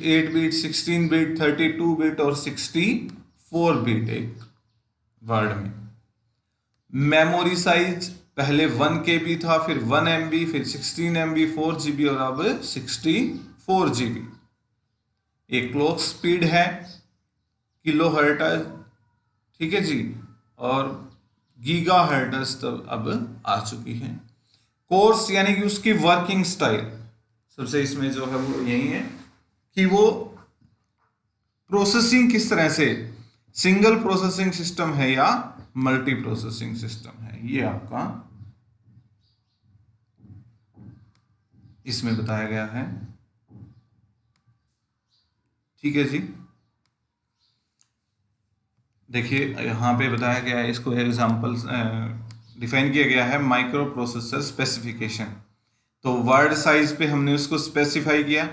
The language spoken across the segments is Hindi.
8 बिट, 16 बिट, 32 बिट और 64 बिट एक वर्ड में। मेमोरी साइज पहले 1 KB था, फिर 1 MB, फिर 16 MB, 4 GB और अब 64 GB। एक क्लॉक स्पीड है किलो हर्ट्ज, ठीक है जी, और गीगा हर्ट्ज तक अब आ चुकी है। कोर्स यानी कि उसकी वर्किंग स्टाइल सबसे इसमें जो है वो यही है कि वो प्रोसेसिंग किस तरह से, सिंगल प्रोसेसिंग सिस्टम है या मल्टी प्रोसेसिंग सिस्टम है, ये आपका इसमें बताया गया है। ठीक है जी, देखिए यहां पे बताया गया है, इसको एग्जांपल डिफाइन किया गया है, माइक्रो प्रोसेसर स्पेसिफिकेशन। तो वर्ड साइज पे हमने उसको स्पेसिफाई किया।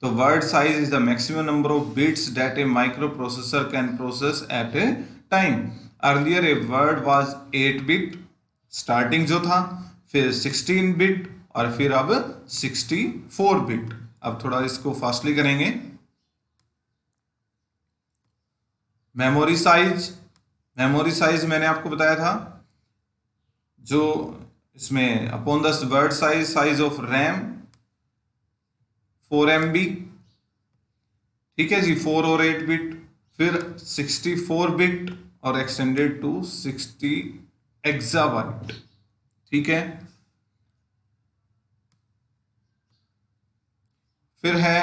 तो word size is the maximum number of bits that A micro processor can process at A time. Earlier a word was 8 bit starting जो था, फिर 16 बिट और फिर अब 64 बिट। अब थोड़ा इसको फास्टली करेंगे। मेमोरी साइज मैंने आपको बताया था, जो इसमें upon the word size of RAM 4 MB, ठीक है जी, 4 और 8 बिट, फिर 64 बिट और एक्सटेंडेड टू 60 एक्साबाइट, ठीक है। फिर है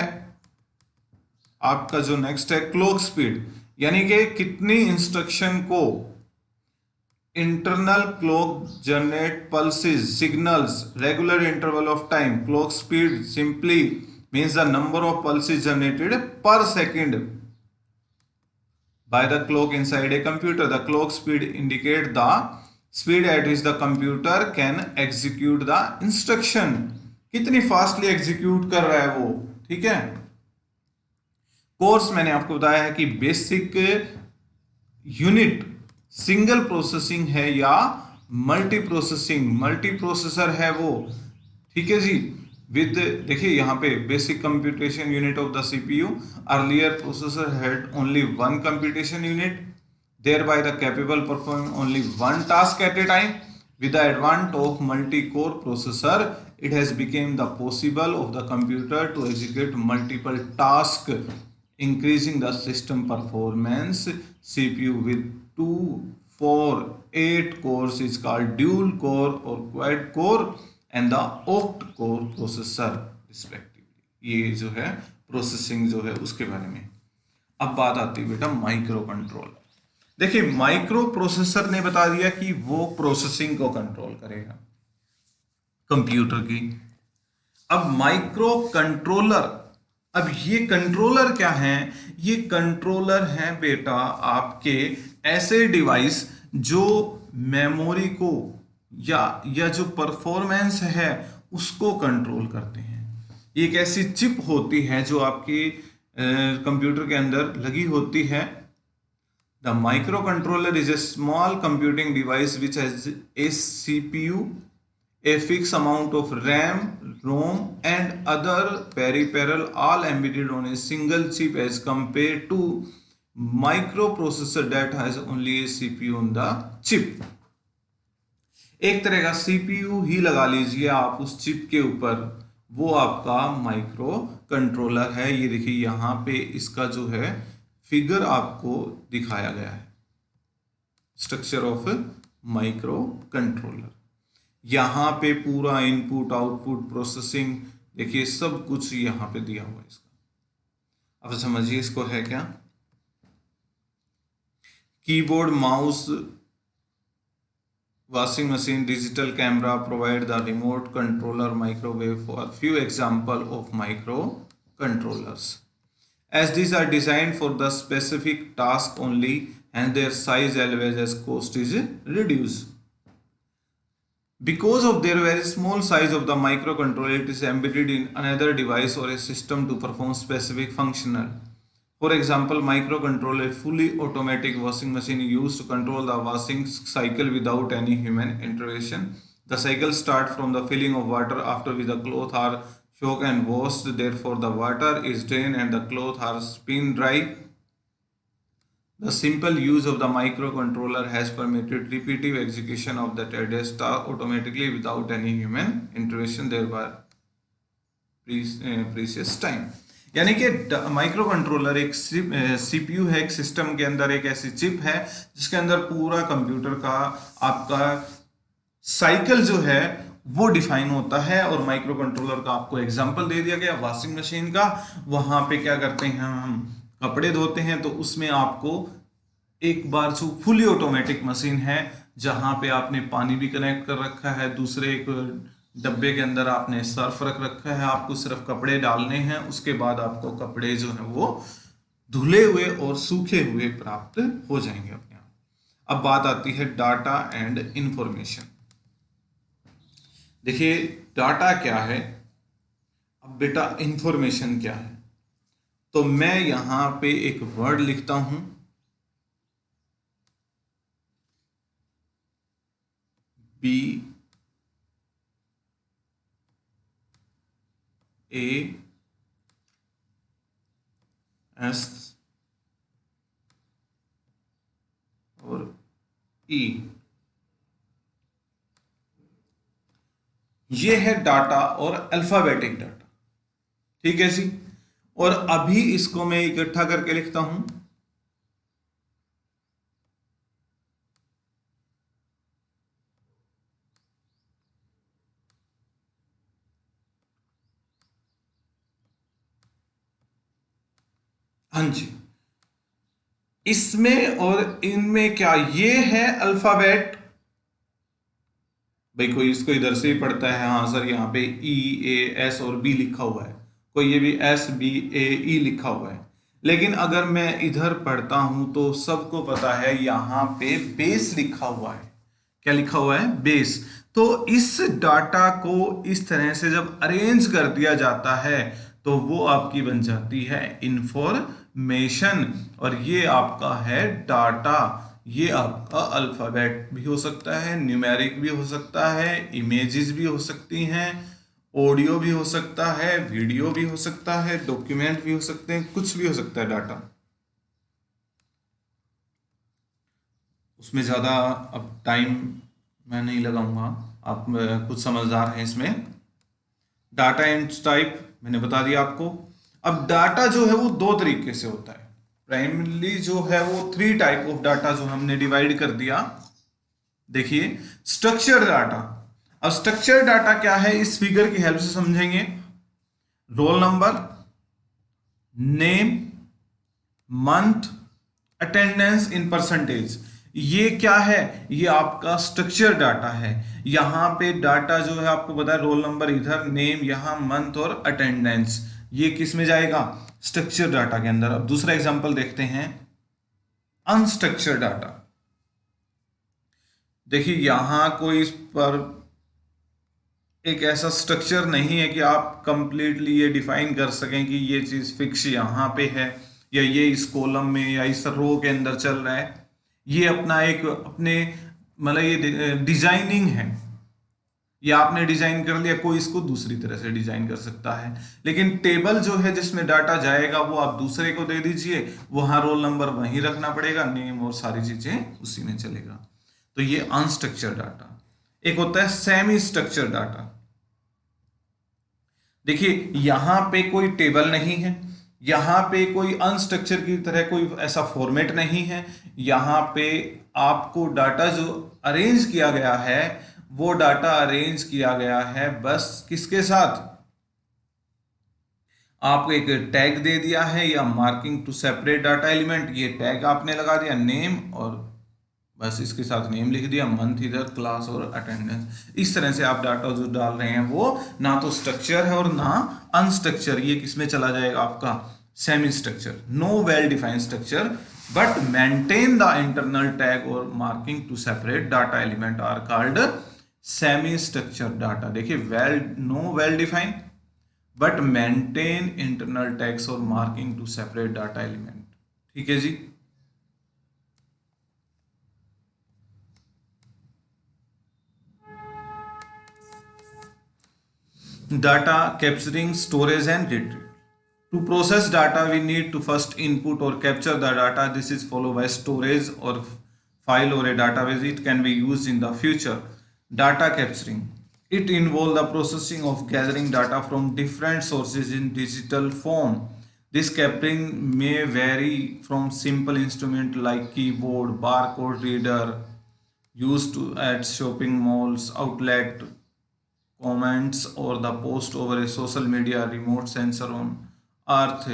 आपका जो नेक्स्ट है क्लॉक स्पीड, यानी कि कितनी इंस्ट्रक्शन को internal clock generate pulses signals regular interval of time. Clock speed simply means the number of pulses generated per second by the clock inside a computer. The clock speed indicate the speed at which the computer can execute the instruction. कितनी फास्टली एग्जीक्यूट कर रहा है वो, ठीक है। कोर्स मैंने आपको बताया है कि बेसिक यूनिट सिंगल प्रोसेसिंग है या मल्टी प्रोसेसिंग, मल्टी प्रोसेसर है वो, ठीक है जी। विद देखिए यहाँ पे basic computation unit of the CPU, earlier processor had only one computation unit, thereby the capable performing only one task at a time. With the advent of multi-core processor, it has become the possible of the computer to execute multiple tasks, increasing the system performance. CPU with 2, 4, 8 cores is called dual core or quad core and the oct core processor respectively। ये जो है प्रोसेसिंग जो है उसके बारे में। अब बात आती है बेटा माइक्रो कंट्रोलर। देखिए माइक्रो प्रोसेसर ने बता दिया कि वो प्रोसेसिंग को कंट्रोल करेगा कंप्यूटर की। अब माइक्रो कंट्रोलर, अब ये कंट्रोलर क्या है? ये कंट्रोलर है बेटा आपके ऐसे डिवाइस जो मेमोरी को या जो परफॉर्मेंस है उसको कंट्रोल करते हैं। एक ऐसी चिप होती है जो आपके कंप्यूटर के अंदर लगी होती है। The microcontroller is a small computing device which has a CPU, a fixed amount of RAM, ROM and other peripheral all embedded on a single chip as compared to microprocessor that has only a CPU on the chip। एक तरह का CPU ही लगा लीजिए आप उस चिप के ऊपर, वो आपका माइक्रो कंट्रोलर है। ये देखिए यहाँ पे इसका जो है फिगर आपको दिखाया गया है, स्ट्रक्चर ऑफ माइक्रो कंट्रोलर। यहाँ पे पूरा इनपुट आउटपुट प्रोसेसिंग देखिए सब कुछ यहाँ पे दिया हुआ है इसका। अब समझिए इसको है क्या। Keyboard, mouse, washing machine, digital camera provide the remote controller, microwave for a few example of microcontrollers. As these are designed for the specific task only and their size always as cost is reduced. Because of their very small size of the microcontroller, it is embedded in another device or a system to perform specific functional. For example, microcontroller fully automatic washing machine used to control the washing cycle without any human intervention. The cycle starts from the filling of water after which the clothes are soak and washed, therefore the water is drained and the clothes are spin dry. The simple use of the microcontroller has permitted repetitive execution of the tedious task automatically without any human intervention, thereby precious time. यानी कि माइक्रो कंट्रोलर एक सीपीयू है, एक सिस्टम के अंदर एक ऐसी चिप है जिसके अंदर पूरा कंप्यूटर का आपका साइकिल जो है वो डिफाइन होता है। और माइक्रो कंट्रोलर का आपको एग्जांपल दे दिया गया वॉशिंग मशीन का। वहां पे क्या करते हैं, हम कपड़े धोते हैं तो उसमें आपको एक बार जो फुली ऑटोमेटिक मशीन है जहां पे आपने पानी भी कनेक्ट कर रखा है, दूसरे एक डब्बे के अंदर आपने सर्फ रख रखा है, आपको सिर्फ कपड़े डालने हैं, उसके बाद आपको कपड़े जो है वो धुले हुए और सूखे हुए प्राप्त हो जाएंगे अपने आप। अब बात आती है डाटा एंड इंफॉर्मेशन। देखिए डाटा क्या है, अब बेटा इंफॉर्मेशन क्या है। तो मैं यहां पे एक वर्ड लिखता हूं, बी ए एस और ई, ये है डाटा और अल्फाबेटिक डाटा। ठीक है जी। और अभी इसको मैं इकट्ठा करके लिखता हूं, हाँ जी। इसमें और इनमें क्या, ये है अल्फाबेट। भाई कोई इसको इधर से ही पढ़ता है, हाँ सर यहाँ पे ई ए एस और बी लिखा हुआ है, कोई ये भी एस बी ए ई लिखा हुआ है। लेकिन अगर मैं इधर पढ़ता हूं तो सबको पता है यहाँ पे बेस लिखा हुआ है। क्या लिखा हुआ है, बेस। तो इस डाटा को इस तरह से जब अरेंज कर दिया जाता है तो वो आपकी बन जाती है इंफॉर्मेशन। और ये आपका है डाटा। ये आपका अल्फाबेट भी हो सकता है, न्यूमेरिक भी हो सकता है, इमेजेस भी हो सकती हैं, ऑडियो भी हो सकता है, वीडियो भी हो सकता है, डॉक्यूमेंट भी हो सकते हैं, कुछ भी हो सकता है डाटा। उसमें ज़्यादा अब टाइम मैं नहीं लगाऊंगा, आप खुद समझदार हैं इसमें। डाटा एंड टाइप मैंने बता दिया आपको। अब डाटा जो है वो दो तरीके से होता है। प्राइमरली जो है वो थ्री टाइप ऑफ डाटा जो हमने डिवाइड कर दिया। देखिए स्ट्रक्चर्ड डाटा। अब स्ट्रक्चर्ड डाटा क्या है, इस फिगर की हेल्प से समझेंगे। Roll number, name, month, attendance in percentage, ये क्या है, ये आपका स्ट्रक्चर डाटा है। यहां पे डाटा जो है आपको पता है, रोल नंबर इधर, नेम यहां, मंथ और अटेंडेंस, ये किस में जाएगा, स्ट्रक्चर डाटा के अंदर। अब दूसरा एग्जांपल देखते हैं, अनस्ट्रक्चर डाटा। देखिए यहां कोई इस पर एक ऐसा स्ट्रक्चर नहीं है कि आप कंप्लीटली ये डिफाइन कर सकें कि ये चीज फिक्स यहां पे है या ये इस कॉलम में या इस रो के अंदर चल रहा है। ये अपना एक अपने मतलब ये डिजाइनिंग है, या आपने डिजाइन कर लिया, कोई इसको दूसरी तरह से डिजाइन कर सकता है। लेकिन टेबल जो है जिसमें डाटा जाएगा वो आप दूसरे को दे दीजिए, वहां रोल नंबर वहीं रखना पड़ेगा, नेम और सारी चीजें उसी में चलेगा। तो ये अनस्ट्रक्चर डाटा। एक होता है सेमी स्ट्रक्चर डाटा। देखिए यहां पे कोई टेबल नहीं है, यहां पे कोई अनस्ट्रक्चर की तरह कोई ऐसा फॉर्मेट नहीं है। यहां पे आपको डाटा जो अरेंज किया गया है वो डाटा अरेंज किया गया है बस किसके साथ, आपको एक टैग दे दिया है या marking to separate data element, ये टैग आपने लगा दिया नेम, और बस इसके साथ नेम लिख दिया, मंथ इधर, क्लास और अटेंडेंस। इस तरह से आप डाटा जो डाल रहे हैं वो ना तो स्ट्रक्चर है और ना अनस्ट्रक्चर। ये किसमें चला जाएगा आपका, semi structure. No well defined structure but maintain the internal tag और marking to separate data element are called semi structure data. देखिए well, no well defined but maintain internal tags और marking to separate data element. ठीक है जी। data capturing, storage and retrieval. To process data, we need to first input or capture the data. This is followed by storage or file or a database. It can be used in the future. Data capturing. It involves the processing of gathering data from different sources in digital form. This capturing may vary from simple instrument like keyboard, barcode reader, used to at shopping malls, outlet, comments और the post over a social media remote sensor on earth.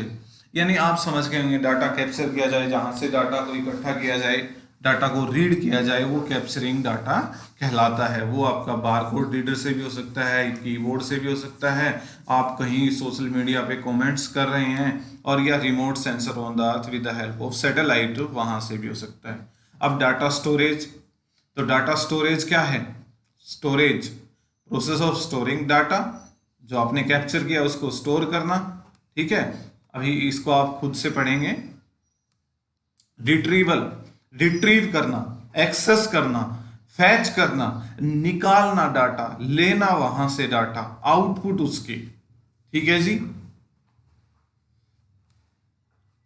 यानी आप समझ गए होंगे, डाटा कैप्चर किया जाए, जहां से डाटा को इकट्ठा किया जाए, डाटा को रीड किया जाए, वो कैप्चरिंग डाटा कहलाता है। वो आपका बारकोड रीडर से भी हो सकता है, कीबोर्ड से भी हो सकता है, आप कहीं सोशल मीडिया पे कमेंट्स कर रहे हैं, और या remote sensor on the earth with the help of satellite, वहां से भी हो सकता है। अब डाटा स्टोरेज, तो डाटा स्टोरेज क्या है? Storage, process of storing data, जो आपने कैप्चर किया उसको स्टोर करना। ठीक है, अभी इसको आप खुद से पढ़ेंगे। रिट्रीवल, रिट्रीव करना, एक्सेस करना, फैच करना, निकालना डाटा, लेना वहां से डाटा, आउटपुट उसकी। ठीक है जी।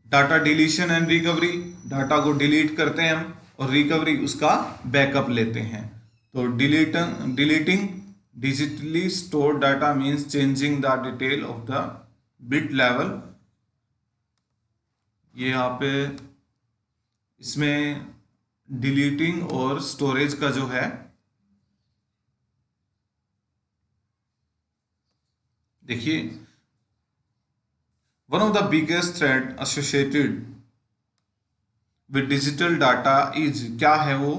Data deletion and recovery, data को डिलीट करते हैं हम, और रिकवरी उसका बैकअप लेते हैं। तो deleting digitally stored data means changing the detail of the bit level। ये यहाँ पे इसमें डिलीटिंग और स्टोरेज का जो है, देखिए, one of the biggest threat associated with digital data is, क्या है वो?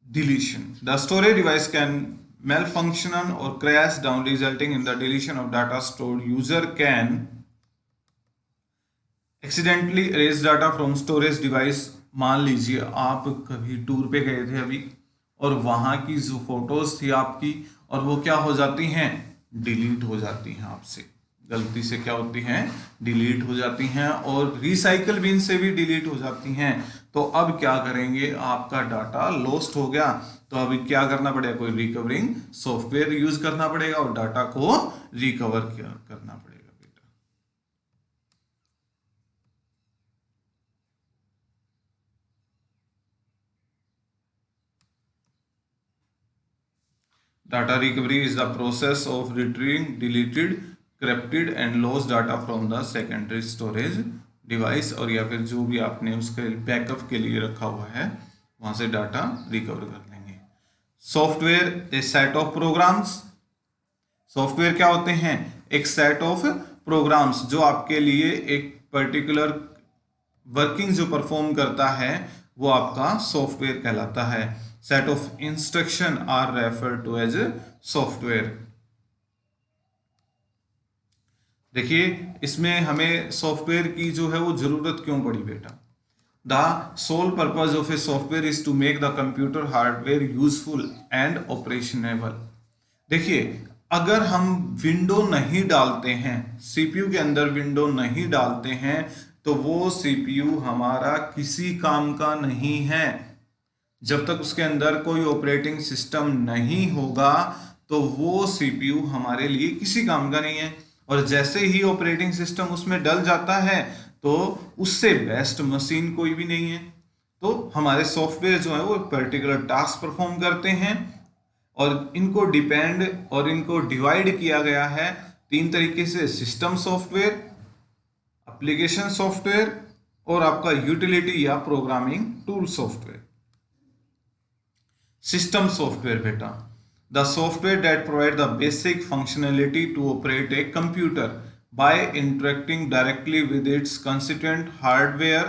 deletion. The storage device can malfunction or crash down, resulting in the deletion of data stored. User can accidentally erase data from storage device। मान लीजिए आप कभी टूर पे गए थे अभी, और वहां की जो फोटोज थी आपकी, और वो क्या हो जाती हैं? डिलीट हो जाती हैं आपसे, गलती से क्या होती हैं? डिलीट हो जाती हैं, और रिसाइकल बिन से भी डिलीट हो जाती हैं। तो अब क्या करेंगे? आपका डाटा लॉस्ट हो गया, तो अभी क्या करना पड़ेगा? कोई रिकवरिंग सॉफ्टवेयर यूज करना पड़ेगा और डाटा को रिकवर करना पड़ेगा बेटा। Data recovery is the process of retrieving deleted, corrupted and lost data from the secondary storage device, और या फिर जो भी आपने उसके बैकअप के लिए रखा हुआ है, वहां से डाटा रिकवर कर लेंगे। Software, a set of programs. Software क्या होते हैं? एक सेट ऑफ प्रोग्राम्स जो आपके लिए एक पर्टिकुलर वर्किंग जो परफॉर्म करता है, वो आपका सॉफ्टवेयर कहलाता है। Set of instruction are refer to as software. देखिए, इसमें हमें सॉफ्टवेयर की जो है वो जरूरत क्यों पड़ी बेटा? The sole purpose of a software is to make the computer hardware useful and operationable. देखिए, अगर हम विंडो नहीं डालते हैं, सीपीयू के अंदर विंडो नहीं डालते हैं, तो वो सीपीयू हमारा किसी काम का नहीं है। जब तक उसके अंदर कोई ऑपरेटिंग सिस्टम नहीं होगा, तो वो सीपीयू हमारे लिए किसी काम का नहीं है। और जैसे ही ऑपरेटिंग सिस्टम उसमें डल जाता है, तो उससे बेस्ट मशीन कोई भी नहीं है। तो हमारे सॉफ्टवेयर जो है वो पर्टिकुलर टास्क परफॉर्म करते हैं, और इनको डिपेंड और इनको डिवाइड किया गया है 3 तरीके से: सिस्टम सॉफ्टवेयर, एप्लीकेशन सॉफ्टवेयर, और आपका यूटिलिटी या programming tool software. System software बेटा, the software that provide the basic functionality to operate a computer by interacting directly with its constituent hardware।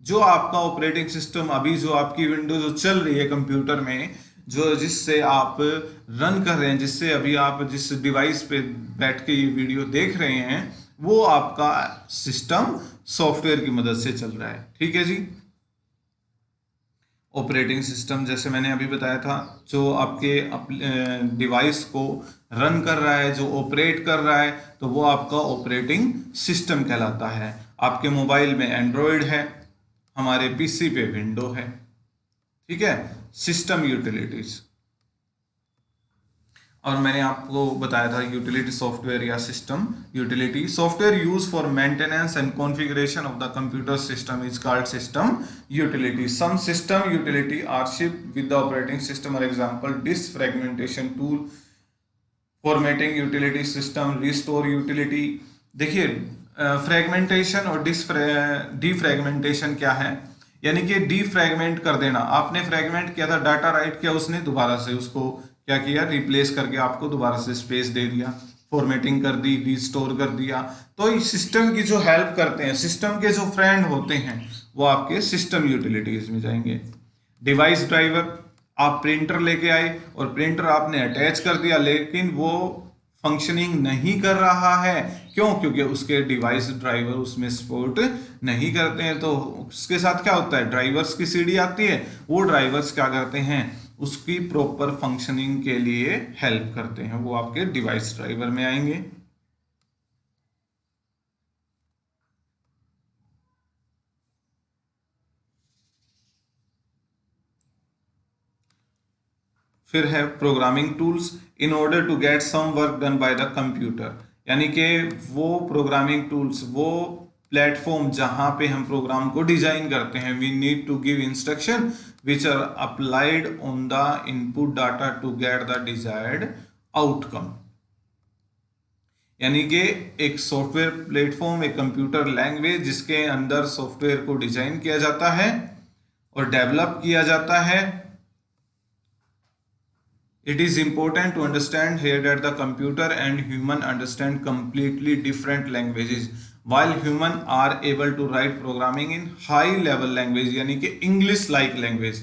जो आपका ऑपरेटिंग सिस्टम, अभी जो आपकी विंडो जो चल रही है कंप्यूटर में, जो जिससे आप रन कर रहे हैं, जिससे अभी आप जिस डिवाइस पे बैठ के ये वीडियो देख रहे हैं, वो आपका सिस्टम सॉफ्टवेयर की मदद से चल रहा है। ठीक है जी। ऑपरेटिंग सिस्टम, जैसे मैंने अभी बताया था, जो आपके डिवाइस को रन कर रहा है, जो ऑपरेट कर रहा है, तो वो आपका ऑपरेटिंग सिस्टम कहलाता है। आपके मोबाइल में एंड्रॉयड है, हमारे पीसी पे विंडो है। ठीक है। सिस्टम यूटिलिटीज, और मैंने आपको बताया था यूटिलिटी सॉफ्टवेयर या system utility software use for maintenance and configuration of the computer system is called system utility. Some system utility are shipped with the operating system. For example disk fragmentation tool, formatting utility system, restore utility. देखिए फ्रेगमेंटेशन और डिफ्रेगमेंटेशन क्या है, यानी कि डिफ्रेगमेंट कर देना. आपने फ्रेगमेंट किया था, डाटा राइट किया, उसने दोबारा से उसको क्या किया, रिप्लेस करके आपको दोबारा से स्पेस दे दिया, फॉर्मेटिंग कर दी, रिस्टोर कर दिया. तो इस सिस्टम की जो हेल्प करते हैं, सिस्टम के जो फ्रेंड होते हैं, वो आपके सिस्टम यूटिलिटीज में जाएंगे. डिवाइस ड्राइवर, आप प्रिंटर लेके आए और प्रिंटर आपने अटैच कर दिया, लेकिन वो फंक्शनिंग नहीं कर रहा है. क्यों? क्योंकि उसके डिवाइस ड्राइवर उसमें सपोर्ट नहीं करते हैं. तो उसके साथ क्या होता है, ड्राइवर्स की सीडी आती है, वो ड्राइवर्स क्या करते हैं, उसकी प्रॉपर फंक्शनिंग के लिए हेल्प करते हैं, वो आपके डिवाइस ड्राइवर में आएंगे. फिर है programming tools. In order to get some work done by the computer, यानी कि वो प्रोग्रामिंग टूल्स, वो प्लेटफॉर्म जहां पे हम प्रोग्राम को डिजाइन करते हैं. We need to give instruction which are applied on the input data to get the desired outcome. यानी कि एक सॉफ्टवेयर प्लेटफॉर्म, एक कंप्यूटर लैंग्वेज जिसके अंदर सॉफ्टवेयर को डिजाइन किया जाता है और डेवलप किया जाता है. It is important to understand here that the computer and human understand completely different languages. While human are able to write programming in high level language, यानी कि English like language.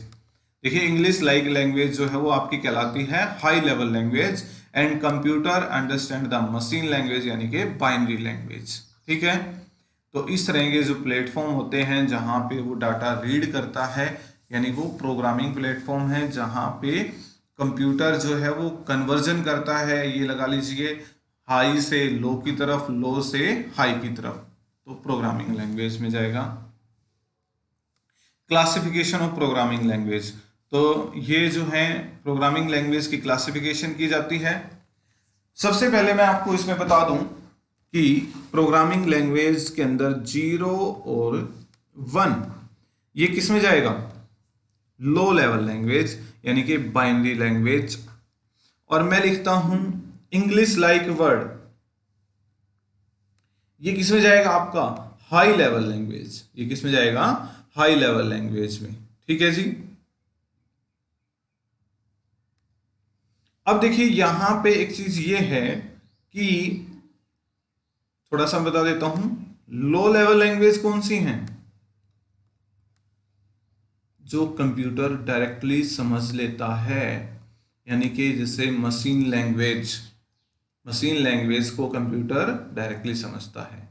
देखिए English like language जो है वो आपकी कहलाती है high level language, and computer understand the machine language यानी कि binary language. ठीक है, तो इस तरह के जो प्लेटफॉर्म होते हैं जहाँ पे वो डाटा रीड करता है, यानी वो प्रोग्रामिंग प्लेटफॉर्म है जहाँ पे कंप्यूटर जो है वो कन्वर्जन करता है, ये लगा लीजिए हाई से लो की तरफ, लो से हाई की तरफ, तो प्रोग्रामिंग लैंग्वेज में जाएगा. क्लासिफिकेशन ऑफ प्रोग्रामिंग लैंग्वेज, तो ये जो है प्रोग्रामिंग लैंग्वेज की क्लासिफिकेशन की जाती है. सबसे पहले मैं आपको इसमें बता दूं कि प्रोग्रामिंग लैंग्वेज के अंदर 0 और 1 ये किस में जाएगा, लो लेवल लैंग्वेज यानी कि बाइनरी लैंग्वेज. और मैं लिखता हूं इंग्लिश लाइक वर्ड, ये किस में जाएगा आपका, हाई लेवल लैंग्वेज. ये किस में जाएगा, हाई लेवल लैंग्वेज में. ठीक है जी. अब देखिए यहां पे एक चीज ये है कि थोड़ा सा बता देता हूं, लो लेवल लैंग्वेज कौन सी हैं, जो कंप्यूटर डायरेक्टली समझ लेता है, यानी कि जैसे मशीन लैंग्वेज को कंप्यूटर डायरेक्टली समझता है.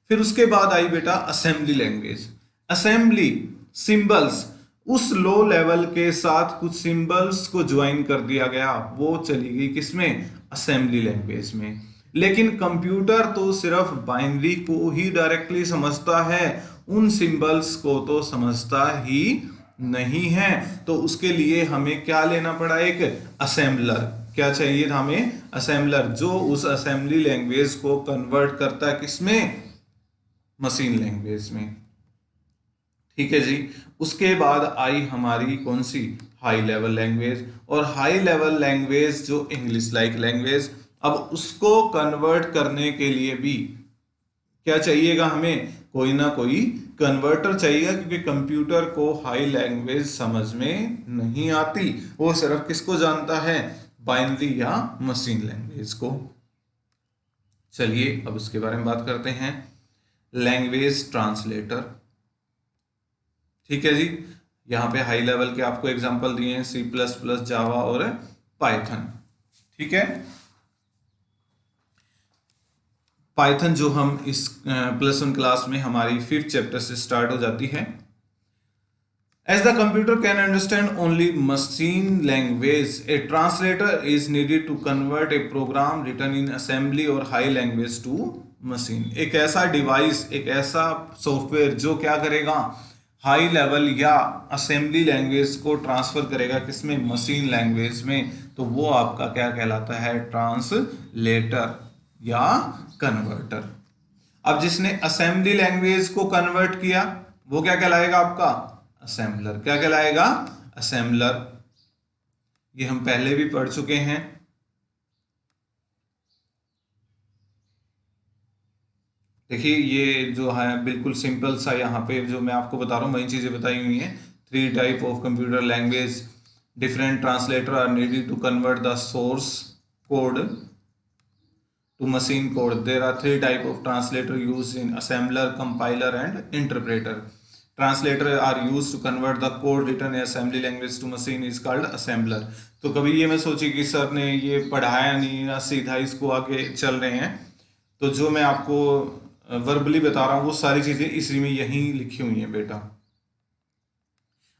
फिर उसके बाद आई बेटा असेंबली लैंग्वेज. असेंबली सिंबल्स, उस लो लेवल के साथ कुछ सिंबल्स को ज्वाइन कर दिया गया, वो चली गई किसमें, असेंबली लैंग्वेज में. लेकिन कंप्यूटर तो सिर्फ बाइनरी को ही डायरेक्टली समझता है, उन सिंबल्स को तो समझता ही नहीं है. तो उसके लिए हमें क्या लेना पड़ा, एक असेंबलर. क्या चाहिए था हमें, असेंबलर, जो उस असेंबली लैंग्वेज को कन्वर्ट करता है किसमें, मशीन लैंग्वेज में. ठीक है जी. उसके बाद आई हमारी कौन सी, हाई लेवल लैंग्वेज. और हाई लेवल लैंग्वेज जो इंग्लिश लाइक लैंग्वेज, अब उसको कन्वर्ट करने के लिए भी क्या चाहिएगा, हमें कोई ना कोई कन्वर्टर चाहिएगा, क्योंकि कंप्यूटर को हाई लैंग्वेज समझ में नहीं आती, वो सिर्फ किसको जानता है, बाइनरी या मशीन लैंग्वेज को. चलिए अब उसके बारे में बात करते हैं, लैंग्वेज ट्रांसलेटर. ठीक है जी. यहाँ पे हाई लेवल के आपको एग्जांपल दिए हैं, C++, जावा और पाइथन. ठीक है, पाइथन जो हम इस +1 क्लास में हमारी 5th चैप्टर से स्टार्ट हो जाती है. As the computer can understand only machine language, a translator is needed to convert a program written in assembly or high language to machine. एक ऐसा डिवाइस, एक ऐसा सॉफ्टवेयर जो क्या करेगा, हाई लेवल या असेंबली लैंग्वेज को ट्रांसफर करेगा किसमें, मशीन लैंग्वेज में. तो वो आपका क्या कहलाता है, ट्रांसलेटर या कन्वर्टर। अब जिसने असेंबली लैंग्वेज को कन्वर्ट किया वो क्या कहलाएगा आपका, असेंबलर। क्या कहलाएगा, असेंबलर। ये हम पहले भी पढ़ चुके हैं। देखिए ये जो है बिल्कुल सिंपल सा, यहाँ पे जो मैं आपको बता रहा हूँ वही चीजें बताई हुई हैं। 3 type of computer language, different translator are needed to convert the source code to machine code. There are 3 type of translator used in assembler, compiler and interpreter. Translator are used to convert the code written in assembly language to machine is called assembler. तो कभी ये मैं सोची कि सर ने ये पढ़ाया नहीं ना, सीधा इसको आगे चल रहे हैं। तो जो मैं आपको वर्बली बता रहा हूँ वो सारी चीजें इसी में यहीं लिखी हुई हैं बेटा।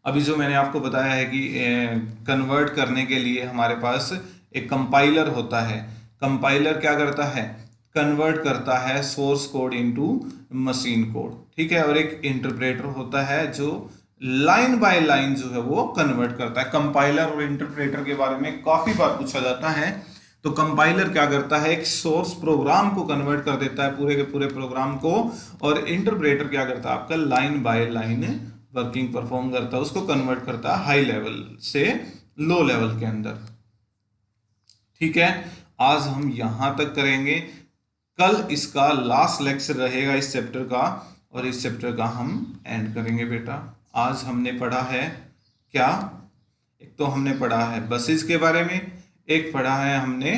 अभी जो मैंने आपको बताया है कि कन्वर्ट करने के लिए हमारे पास एक कंपाइलर होता है। कंपाइलर क्या करता है, कन्वर्ट करता है source code into machine code, ठीक है। और एक इंटरप्रेटर होता है जो लाइन बाय लाइन जो है वो कन्वर्ट करता है। कंपाइलर और इंटरप्रेटर के बारे में काफी बार पूछा जाता है। तो कंपाइलर क्या करता है, एक सोर्स प्रोग्राम को कन्वर्ट कर देता है, पूरे के पूरे प्रोग्राम को। और इंटरप्रेटर क्या करता है, आपका line by line working perform करता है, उसको कन्वर्ट करता है हाई लेवल से लो लेवल के अंदर, ठीक है। आज हम यहां तक करेंगे, कल इसका लास्ट लेक्चर रहेगा इस चैप्टर का, और इस चैप्टर का हम एंड करेंगे बेटा। आज हमने पढ़ा है क्या, एक तो हमने पढ़ा है बसेस के बारे में, एक पढ़ा है हमने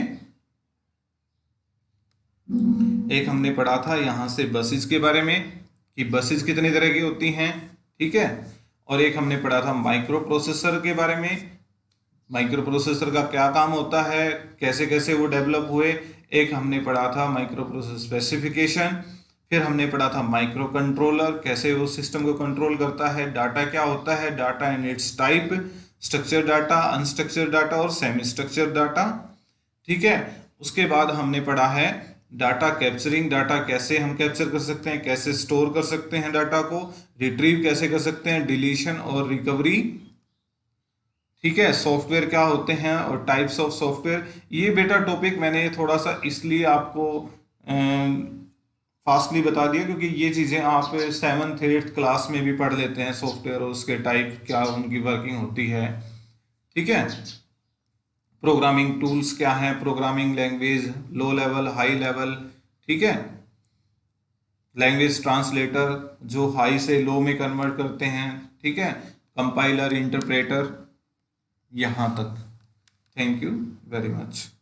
पढ़ा था यहां से बसेस के बारे में कि बसेस कितनी तरह की होती हैं, ठीक है। और एक हमने पढ़ा था माइक्रो प्रोसेसर के बारे में, माइक्रो प्रोसेसर का क्या काम होता है, कैसे कैसे वो डेवलप हुए। एक हमने पढ़ा था माइक्रो प्रोसेसर स्पेसिफिकेशन। फिर हमने पढ़ा था माइक्रो कंट्रोलर, कैसे वो सिस्टम को कंट्रोल करता है। डाटा क्या होता है, data and it's type, structure data, unstructured data और सेमी स्ट्रक्चर्ड डाटा, ठीक है। उसके बाद हमने पढ़ा है डाटा कैप्चरिंग, डाटा कैसे हम कैप्चर कर सकते हैं, कैसे स्टोर कर सकते हैं डाटा को, रिट्रीव कैसे कर सकते हैं, डिलीशन और रिकवरी, ठीक है। सॉफ्टवेयर क्या होते हैं और टाइप्स ऑफ सॉफ्टवेयर। ये बेटा टॉपिक मैंने थोड़ा सा इसलिए आपको फास्टली बता दिया क्योंकि ये चीजें आप 7th 8th क्लास में भी पढ़ लेते हैं, सॉफ्टवेयर और उसके टाइप क्या उनकी वर्किंग होती है, ठीक है। प्रोग्रामिंग टूल्स क्या है, programming language low level high level, ठीक है। लैंग्वेज ट्रांसलेटर जो हाई से लो में कन्वर्ट करते हैं, ठीक है। कंपाइलर, इंटरप्रेटर, यहां तक। Thank you very much.